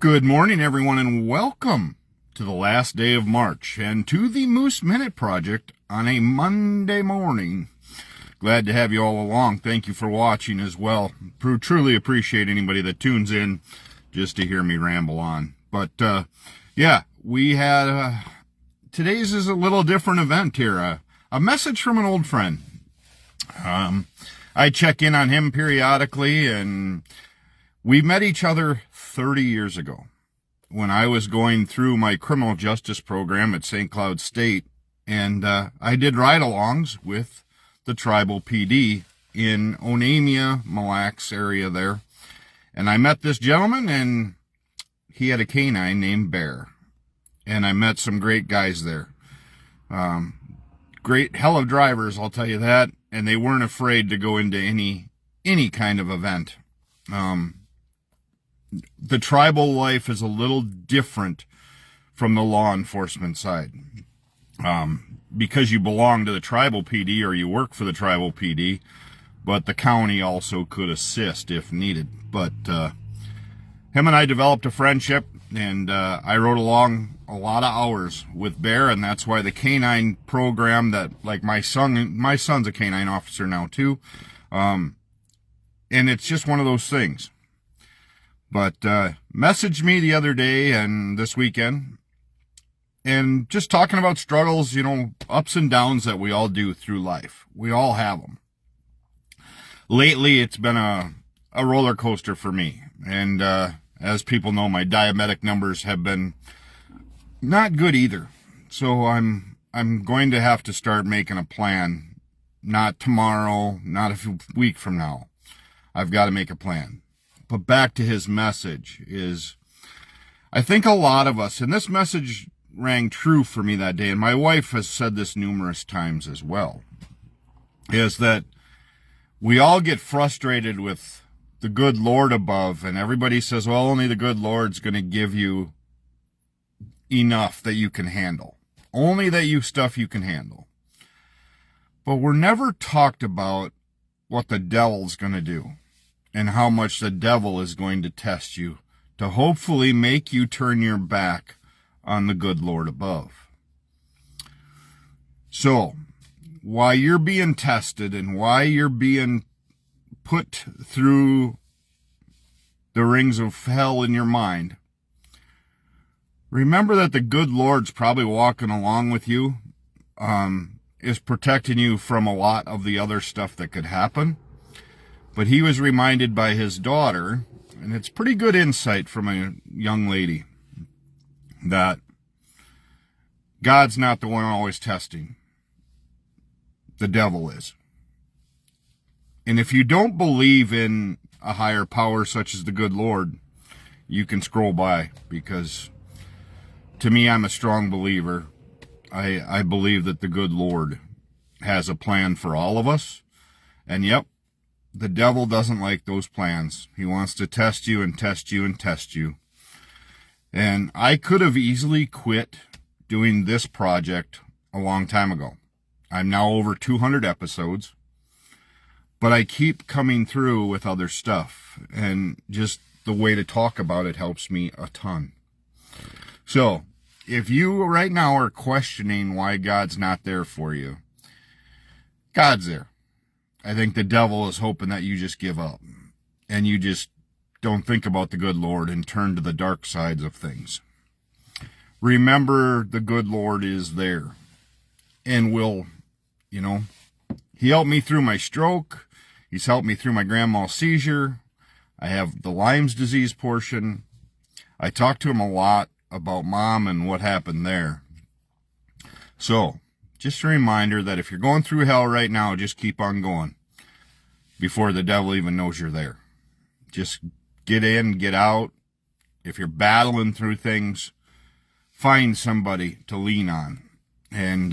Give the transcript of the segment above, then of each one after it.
Good morning, everyone, and welcome to the last day of March and to the Moose Minute Project on a Monday morning. Glad to have you all along. Thank you for watching as well. Truly appreciate anybody that tunes in just to hear me ramble on. But, we had, today's is a little different event here. A message from an old friend. I check in on him periodically, and we met each other 30 years ago when I was going through my criminal justice program at St. Cloud State, and I did ride-alongs with the tribal PD in Onamia, Mille Lacs area there. And I met this gentleman, and he had a canine named Bear. And I met some great guys there. Great hell of drivers, I'll tell you that. And they weren't afraid to go into any kind of event. The tribal life is a little different from the law enforcement side. Because you belong to the tribal PD or you work for the tribal PD, but the county also could assist if needed. But him and I developed a friendship, and I rode along a lot of hours with Bear, and that's why the canine program that, like my son's a canine officer now too, and it's just one of those things. But messaged me the other day and this weekend, and just talking about struggles, ups and downs that we all do through life. We all have them. Lately, it's been a roller coaster for me. And as people know, my diabetic numbers have been not good either. So I'm going to have to start making a plan. Not tomorrow, not a week from now. I've got to make a plan. But back to his message is, I think a lot of us, and this message rang true for me that day, and my wife has said this numerous times as well, is that we all get frustrated with the good Lord above, and everybody says, well, only the good Lord's going to give you enough that you can handle. Only that stuff you can handle. But we're never talked about what the devil's going to do and how much the devil is going to test you to hopefully make you turn your back on the good Lord above. So, while you're being tested and while you're being put through the rings of hell in your mind, remember that the good Lord's probably walking along with you, is protecting you from a lot of the other stuff that could happen. But he was reminded by his daughter, and it's pretty good insight from a young lady, that God's not the one always testing. The devil is. And if you don't believe in a higher power such as the good Lord, you can scroll by, because to me, I'm a strong believer. I believe that the good Lord has a plan for all of us. And yep, the devil doesn't like those plans. He wants to test you and test you and test you. And I could have easily quit doing this project a long time ago. I'm now over 200 episodes, but I keep coming through with other stuff, and just the way to talk about it helps me a ton. So, if you right now are questioning why God's not there for you, God's there. I think the devil is hoping that you just give up and you just don't think about the good Lord and turn to the dark sides of things. Remember, the good Lord is there and will, he helped me through my stroke. He's helped me through my grand mal seizure. I have the Lyme's disease portion. I talked to him a lot about Mom and what happened there. So, just a reminder that if you're going through hell right now, just keep on going before the devil even knows you're there. Just get in, get out. If you're battling through things, find somebody to lean on. And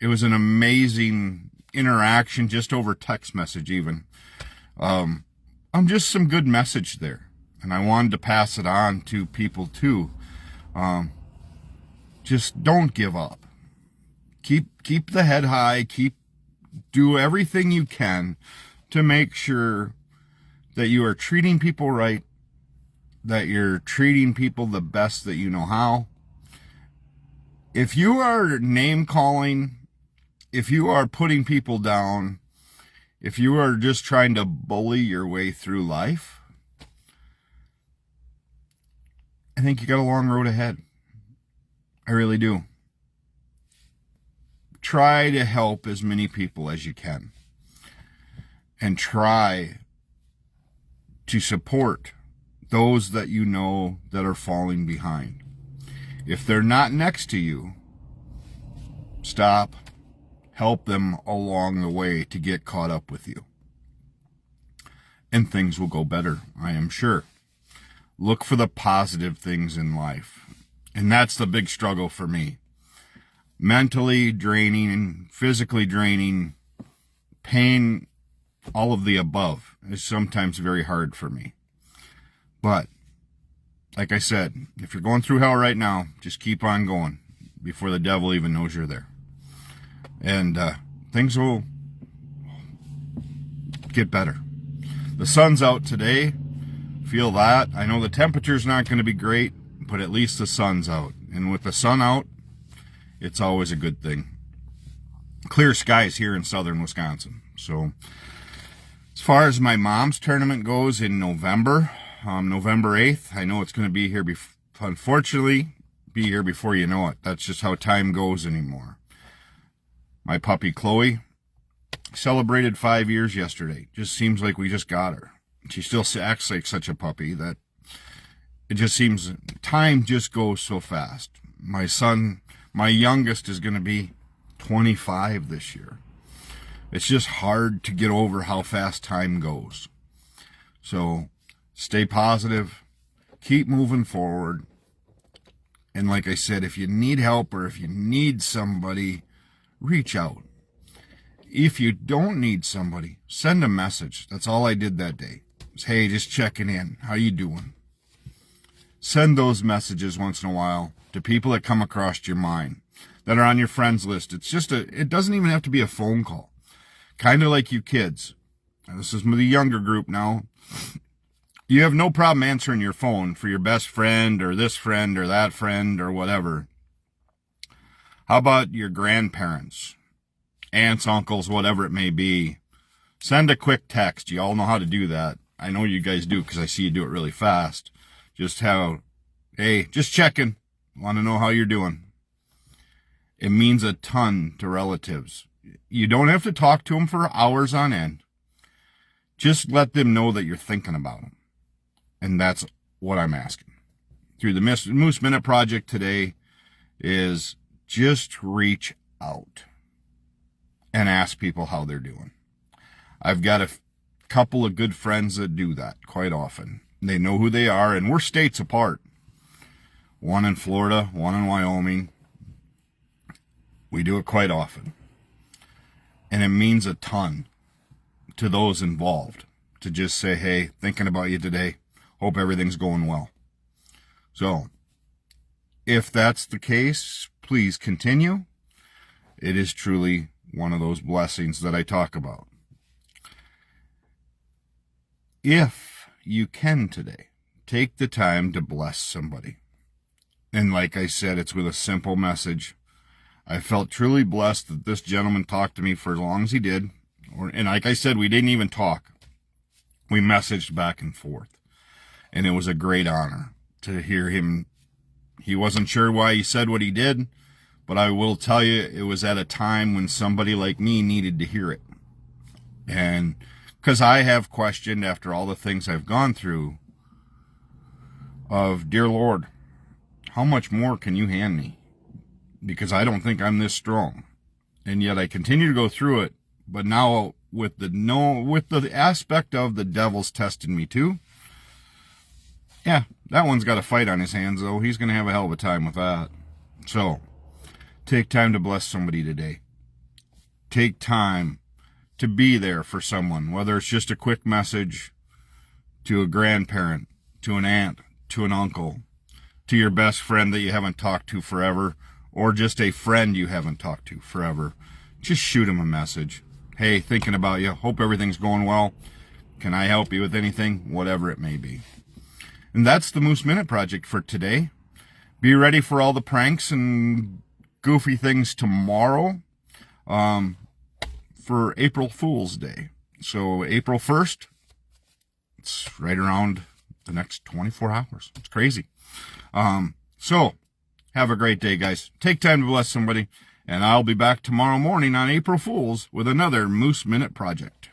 it was an amazing interaction just over text message even. Just some good message there. And I wanted to pass it on to people too. Just don't give up. Keep the head high. Do everything you can to make sure that you are treating people right that you're treating people the best that you know how. If you are name calling, if you are putting people down, if you are just trying to bully your way through life, I think you got a long road ahead. I really do. Try to help as many people as you can. And try to support those that you know that are falling behind. If they're not next to you, stop, help them along the way to get caught up with you. And things will go better, I am sure. Look for the positive things in life. And that's the big struggle for me. Mentally draining and physically draining, pain, all of the above is sometimes very hard for me. But like I said, if you're going through hell right now, just keep on going before the devil even knows you're there. And things will get better. The sun's out today. Feel that. I know the temperature's not going to be great, but at least the sun's out. And with the sun out, it's always a good thing. Clear skies here in southern Wisconsin. So as far as my mom's tournament goes in November, November 8th, I know it's going to be here, unfortunately, be here before you know it. That's just how time goes anymore. My puppy Chloe celebrated 5 years yesterday. Just seems like we just got her. She still acts like such a puppy that it just seems time just goes so fast. My son, my youngest, is going to be 25 this year. It's just hard to get over how fast time goes. So stay positive, keep moving forward. And like I said, if you need help or if you need somebody, reach out. If you don't need somebody, send a message. That's all I did that day. It's, hey, just checking in. How you doing? Send those messages once in a while to people that come across your mind, that are on your friends list. It's just it doesn't even have to be a phone call. Kind of like you kids. This is the younger group now. You have no problem answering your phone for your best friend or this friend or that friend or whatever. How about your grandparents, aunts, uncles, whatever it may be? Send a quick text. You all know how to do that. I know you guys do because I see you do it really fast. Hey, just checking. Want to know how you're doing. It means a ton to relatives. You don't have to talk to them for hours on end. Just let them know that you're thinking about them. And that's what I'm asking. Through the Moose Minute Project today is just reach out and ask people how they're doing. I've got a couple of good friends that do that quite often. They know who they are, and we're states apart. One in Florida, one in Wyoming. We do it quite often. And it means a ton to those involved to just say, hey, thinking about you today. Hope everything's going well. So, if that's the case, please continue. It is truly one of those blessings that I talk about. If you can today, take the time to bless somebody. And like I said, it's with a simple message. I felt truly blessed that this gentleman talked to me for as long as he did. And like I said, we didn't even talk. We messaged back and forth. And it was a great honor to hear him. He wasn't sure why he said what he did, but I will tell you, it was at a time when somebody like me needed to hear it. And because I have questioned, after all the things I've gone through, of, dear Lord, how much more can you hand me? Because I don't think I'm this strong. And yet I continue to go through it. But now with the aspect of the devil's testing me too, yeah, that one's got a fight on his hands, though. He's going to have a hell of a time with that. So, take time to bless somebody today. Take time to be there for someone, whether it's just a quick message to a grandparent, to an aunt, to an uncle, to your best friend that you haven't talked to forever, or just a friend you haven't talked to forever. Just shoot him a message. Hey, thinking about you. Hope everything's going well. Can I help you with anything? Whatever it may be. And that's the Moose Minute Project for today. Be ready for all the pranks and goofy things tomorrow for April Fool's Day. So April 1st, it's right around the next 24 hours. It's crazy. So have a great day, guys. Take time to bless somebody, and I'll be back tomorrow morning on April Fool's with another Moose Minute Project.